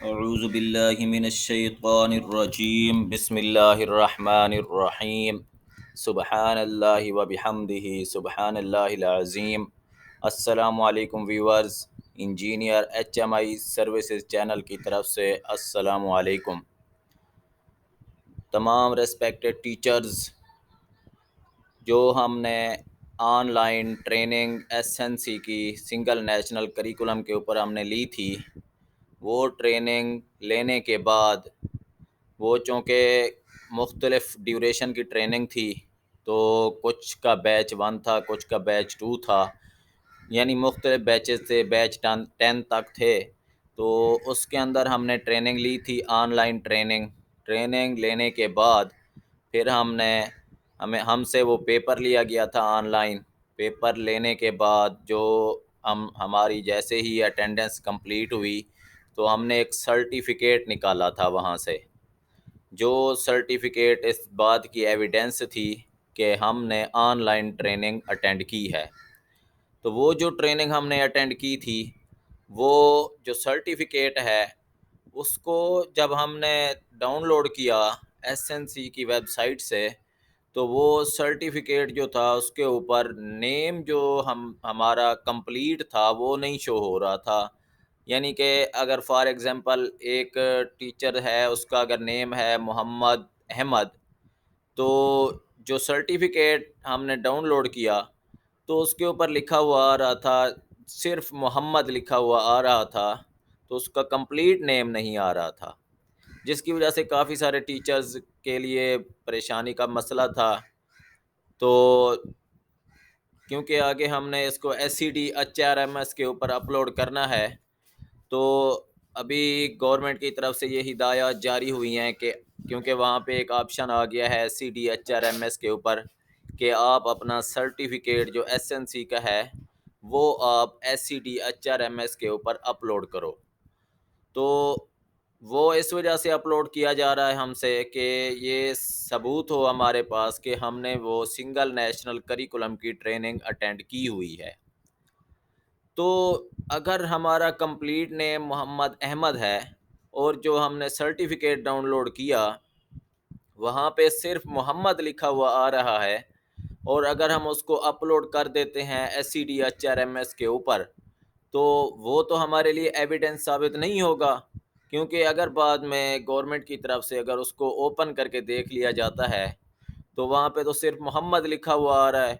اعوذ باللہ من الشیطان الرجیم بسم اللہ الرحمن الرحیم سبحان اللہ وبحمدہ سبحان اللہ العظیم۔ السلام علیکم ویورز، انجینئر ایچ ایم آئی سروسز چینل کی طرف سے السلام علیکم۔ تمام ریسپیکٹڈ ٹیچرز، جو ہم نے online training S N C کی سنگل نیشنل کریکولم کے اوپر ہم نے لی تھی، وہ ٹریننگ لینے کے بعد وہ چونکہ مختلف ڈیوریشن کی ٹریننگ تھی، تو کچھ کا بیچ 1 تھا، کچھ کا بیچ 2 تھا، یعنی مختلف بیچز تھے، بیچ 10 تک تھے۔ تو اس کے اندر ہم نے ٹریننگ لی تھی، آن لائن ٹریننگ لینے کے بعد پھر ہم سے وہ پیپر لیا گیا تھا آن لائن۔ پیپر لینے کے بعد جو ہماری جیسے ہی اٹینڈنس کمپلیٹ ہوئی تو ہم نے ایک سرٹیفکیٹ نکالا تھا وہاں سے، جو سرٹیفکیٹ اس بات کی ایویڈنس تھی کہ ہم نے آن لائن ٹریننگ اٹینڈ کی ہے۔ تو وہ جو ٹریننگ ہم نے اٹینڈ کی تھی، وہ جو سرٹیفکیٹ ہے اس کو جب ہم نے ڈاؤن لوڈ کیا ایس این سی کی ویب سائٹ سے، تو وہ سرٹیفکیٹ جو تھا اس کے اوپر نیم جو ہمارا کمپلیٹ تھا وہ نہیں شو ہو رہا تھا۔ یعنی کہ اگر فار ایگزامپل ایک ٹیچر ہے، اس کا اگر نیم ہے محمد احمد، تو جو سرٹیفکیٹ ہم نے ڈاؤن لوڈ کیا تو اس کے اوپر لکھا ہوا آ رہا تھا، صرف محمد لکھا ہوا آ رہا تھا، تو اس کا کمپلیٹ نیم نہیں آ رہا تھا، جس کی وجہ سے کافی سارے ٹیچرز کے لیے پریشانی کا مسئلہ تھا۔ تو کیونکہ آگے ہم نے اس کو S C D H R M S کے اوپر اپلوڈ کرنا ہے، تو ابھی گورنمنٹ کی طرف سے یہ ہدایات جاری ہوئی ہیں کہ کیونکہ وہاں پہ ایک آپشن آ گیا ہے S C D H R M S کے اوپر کہ آپ اپنا سرٹیفکیٹ جو ایس این سی کا ہے وہ آپ S C D H R M S کے اوپر اپلوڈ کرو۔ تو وہ اس وجہ سے اپلوڈ کیا جا رہا ہے ہم سے کہ یہ ثبوت ہو ہمارے پاس کہ ہم نے وہ سنگل نیشنل کریکولم کی ٹریننگ اٹینڈ کی ہوئی ہے۔ تو اگر ہمارا کمپلیٹ نیم محمد احمد ہے اور جو ہم نے سرٹیفکیٹ ڈاؤن لوڈ کیا وہاں پہ صرف محمد لکھا ہوا آ رہا ہے، اور اگر ہم اس کو اپلوڈ کر دیتے ہیں S C D H R M S کے اوپر، تو وہ تو ہمارے لیے ایویڈنس ثابت نہیں ہوگا، کیونکہ اگر بعد میں گورنمنٹ کی طرف سے اگر اس کو اوپن کر کے دیکھ لیا جاتا ہے تو وہاں پہ تو صرف محمد لکھا ہوا آ رہا ہے،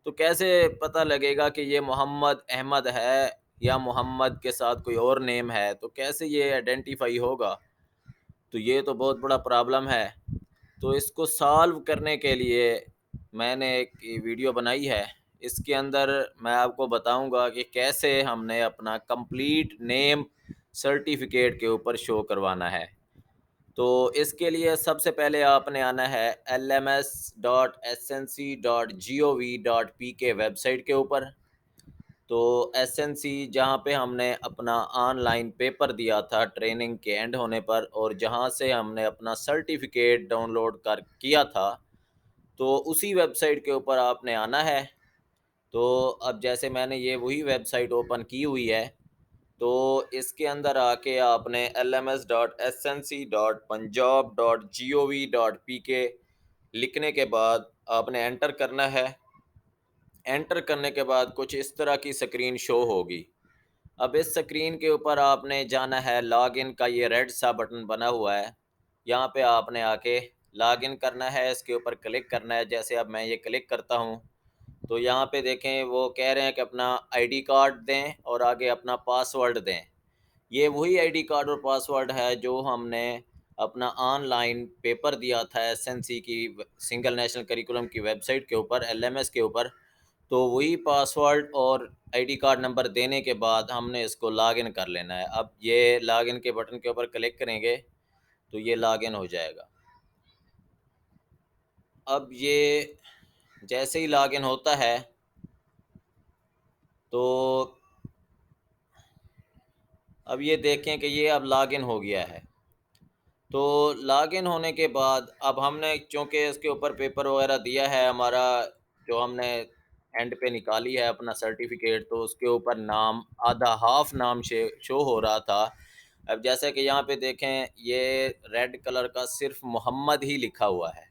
تو کیسے پتہ لگے گا کہ یہ محمد احمد ہے یا محمد کے ساتھ کوئی اور نیم ہے؟ تو کیسے یہ آئیڈینٹیفائی ہوگا؟ تو یہ تو بہت بڑا پرابلم ہے۔ تو اس کو سالو کرنے کے لیے میں نے ایک ویڈیو بنائی ہے، اس کے اندر میں آپ کو بتاؤں گا کہ کیسے ہم نے اپنا کمپلیٹ نیم سرٹیفکیٹ کے اوپر شو کروانا ہے۔ تو اس کے لیے سب سے پہلے آپ نے آنا ہے lms.snc.gov.pk ویب سائٹ کے اوپر۔ تو ایس این سی جہاں پہ ہم نے اپنا آن لائن پیپر دیا تھا ٹریننگ کے اینڈ ہونے پر، اور جہاں سے ہم نے اپنا سرٹیفکیٹ ڈاؤن لوڈ کیا تھا، تو اسی ویب سائٹ کے اوپر آپ نے آنا ہے۔ تو اب جیسے میں نے یہ وہی ویب سائٹ اوپن کی ہوئی ہے، تو اس کے اندر آ کے آپ نے lms.snc.punjab.gov.pk لکھنے کے بعد آپ نے انٹر کرنا ہے۔ انٹر کرنے کے بعد کچھ اس طرح کی سکرین شو ہوگی۔ اب اس سکرین کے اوپر آپ نے جانا ہے، لاگ ان کا یہ ریڈ سا بٹن بنا ہوا ہے، یہاں پہ آپ نے آ کے لاگ ان کرنا ہے، اس کے اوپر کلک کرنا ہے۔ جیسے اب میں یہ کلک کرتا ہوں تو یہاں پہ دیکھیں وہ کہہ رہے ہیں کہ اپنا آئی ڈی کارڈ دیں اور آگے اپنا پاس ورڈ دیں۔ یہ وہی آئی ڈی کارڈ اور پاس ورڈ ہے جو ہم نے اپنا آن لائن پیپر دیا تھا ایس این سی کی سنگل نیشنل کریکولم کی ویب سائٹ کے اوپر ایل ایم ایس کے اوپر۔ تو وہی پاس ورڈ اور آئی ڈی کارڈ نمبر دینے کے بعد ہم نے اس کو لاگ ان کر لینا ہے۔ اب یہ لاگ ان کے بٹن کے اوپر کلک کریں گے تو یہ لاگ ان ہو جائے گا۔ اب یہ جیسے ہی لاگ ان ہوتا ہے تو اب یہ دیکھیں کہ یہ اب لاگ ان ہو گیا ہے۔ تو لاگ ان ہونے کے بعد اب ہم نے چونکہ اس کے اوپر پیپر وغیرہ دیا ہے، ہمارا جو ہم نے اینڈ پہ نکالی ہے اپنا سرٹیفکیٹ، تو اس کے اوپر نام آدھا ہاف نام شو ہو رہا تھا، اب جیسا کہ یہاں پہ دیکھیں یہ ریڈ کلر کا صرف محمد ہی لکھا ہوا ہے،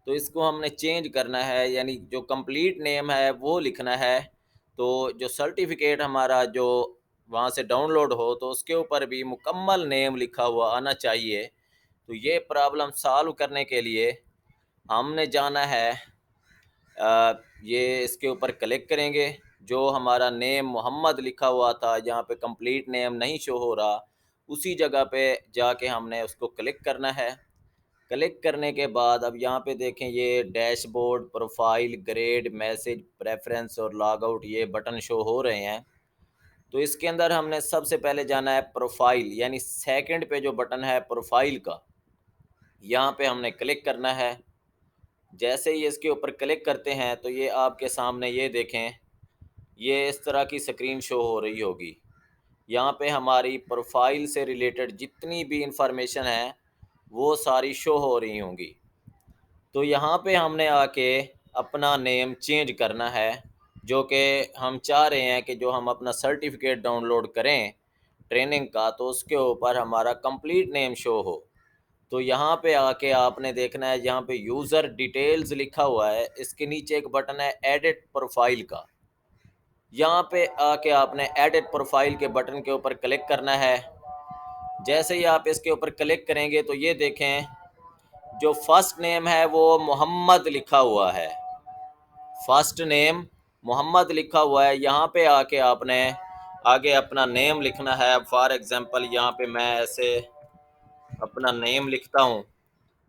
تو اس کو ہم نے چینج کرنا ہے، یعنی جو کمپلیٹ نیم ہے وہ لکھنا ہے۔ تو جو سرٹیفکیٹ ہمارا جو وہاں سے ڈاؤن لوڈ ہو تو اس کے اوپر بھی مکمل نیم لکھا ہوا آنا چاہیے۔ تو یہ پرابلم سالو کرنے کے لیے ہم نے جانا ہے، یہ اس کے اوپر کلک کریں گے، جو ہمارا نیم محمد لکھا ہوا تھا جہاں پہ کمپلیٹ نیم نہیں شو ہو رہا، اسی جگہ پہ جا کے ہم نے اس کو کلک کرنا ہے۔ کلک کرنے کے بعد اب یہاں پہ دیکھیں یہ dashboard, profile, grade, message, preference اور لاگ آؤٹ یہ بٹن شو ہو رہے ہیں۔ تو اس کے اندر ہم نے سب سے پہلے جانا ہے پروفائل، یعنی سیکنڈ پہ جو بٹن ہے پروفائل کا، یہاں پہ ہم نے کلک کرنا ہے۔ جیسے ہی اس کے اوپر کلک کرتے ہیں تو یہ آپ کے سامنے یہ دیکھیں یہ اس طرح کی سکرین شو ہو رہی ہوگی۔ یہاں پہ ہماری پروفائل سے ریلیٹڈ جتنی بھی انفارمیشن ہے وہ ساری شو ہو رہی ہوں گی۔ تو یہاں پہ ہم نے آ کے اپنا نیم چینج کرنا ہے، جو کہ ہم چاہ رہے ہیں کہ جو ہم اپنا سرٹیفکیٹ ڈاؤن لوڈ کریں ٹریننگ کا تو اس کے اوپر ہمارا کمپلیٹ نیم شو ہو۔ تو یہاں پہ آ کے آپ نے دیکھنا ہے جہاں پہ یوزر ڈیٹیلز لکھا ہوا ہے اس کے نیچے ایک بٹن ہے ایڈٹ پروفائل کا، یہاں پہ آ کے آپ نے ایڈٹ پروفائل کے بٹن کے اوپر کلک کرنا ہے۔ جیسے ہی آپ اس کے اوپر کلک کریں گے تو یہ دیکھیں جو فرسٹ نیم ہے وہ محمد لکھا ہوا ہے، فرسٹ نیم محمد لکھا ہوا ہے۔ یہاں پہ آ کے آپ نے آگے اپنا نیم لکھنا ہے۔ فار ایگزامپل یہاں پہ میں ایسے اپنا نیم لکھتا ہوں،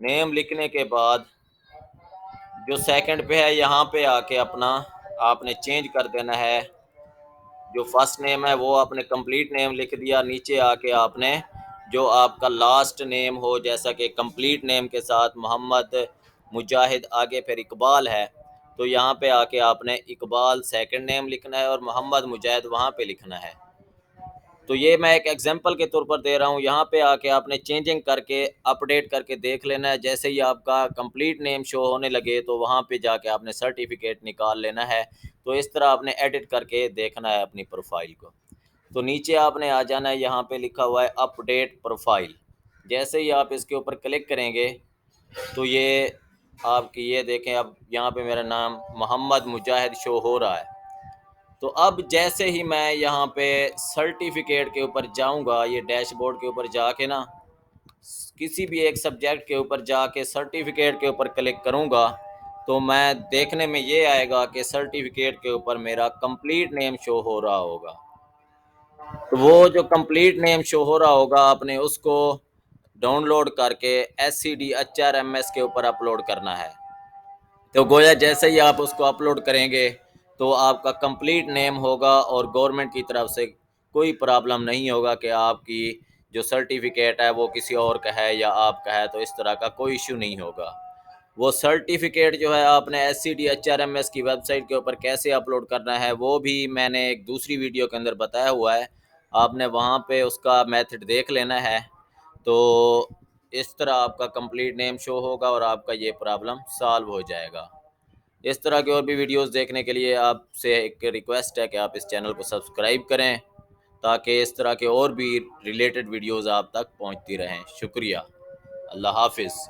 نیم لکھنے کے بعد جو سیکنڈ پہ ہے یہاں پہ آ کے اپنا آپ نے چینج کر دینا ہے۔ جو فرسٹ نیم ہے وہ آپ نے کمپلیٹ نیم لکھ دیا، نیچے آ کے آپ نے جو آپ کا لاسٹ نیم ہو، جیسا کہ کمپلیٹ نیم کے ساتھ محمد مجاہد آگے پھر اقبال ہے، تو یہاں پہ آ کے آپ نے اقبال سیکنڈ نیم لکھنا ہے اور محمد مجاہد وہاں پہ لکھنا ہے۔ تو یہ میں ایک ایگزامپل کے طور پر دے رہا ہوں، یہاں پہ آ کے آپ نے چینجنگ کر کے اپڈیٹ کر کے دیکھ لینا ہے۔ جیسے ہی آپ کا کمپلیٹ نیم شو ہونے لگے تو وہاں پہ جا کے آپ نے سرٹیفکیٹ نکال لینا ہے۔ تو اس طرح آپ نے ایڈٹ کر کے دیکھنا ہے اپنی پروفائل کو۔ تو نیچے آپ نے آ جانا ہے، یہاں پہ لکھا ہوا ہے اپڈیٹ پروفائل۔ جیسے ہی آپ اس کے اوپر کلک کریں گے تو یہ آپ کی یہ دیکھیں اب یہاں پہ میرا نام محمد مجاہد شو ہو رہا ہے۔ تو اب جیسے ہی میں یہاں پہ سرٹیفکیٹ کے اوپر جاؤں گا، یہ ڈیش بورڈ کے اوپر جا کے نا کسی بھی ایک سبجیکٹ کے اوپر جا کے سرٹیفکیٹ کے اوپر کلک کروں گا تو میں دیکھنے میں یہ آئے گا کہ سرٹیفکیٹ کے اوپر میرا کمپلیٹ نیم شو ہو رہا ہوگا۔ تو وہ جو کمپلیٹ نیم شو ہو رہا ہوگا آپ نے اس کو ڈاؤن لوڈ کر کے SCD/HRMS کے اوپر اپلوڈ کرنا ہے۔ تو گویا جیسے ہی آپ اس کو اپلوڈ کریں گے تو آپ کا کمپلیٹ نیم ہوگا اور گورنمنٹ کی طرف سے کوئی پرابلم نہیں ہوگا کہ آپ کی جو سرٹیفکیٹ ہے وہ کسی اور کا ہے یا آپ کا ہے، تو اس طرح کا کوئی ایشو نہیں ہوگا۔ وہ سرٹیفکیٹ جو ہے آپ نے SCD/HRMS کی ویب سائٹ کے اوپر کیسے اپلوڈ کرنا ہے وہ بھی میں نے ایک دوسری ویڈیو کے اندر بتایا ہوا ہے، آپ نے وہاں پہ اس کا میتھڈ دیکھ لینا ہے۔ تو اس طرح آپ کا کمپلیٹ نیم شو ہوگا اور آپ کا یہ پرابلم سالو ہو جائے گا۔ اس طرح کی اور بھی ویڈیوز دیکھنے کے لیے آپ سے ایک ریکویسٹ ہے کہ آپ اس چینل کو سبسکرائب کریں تاکہ اس طرح کے اور بھی ریلیٹڈ ویڈیوز آپ تک پہنچتی رہیں۔ شکریہ، اللہ حافظ۔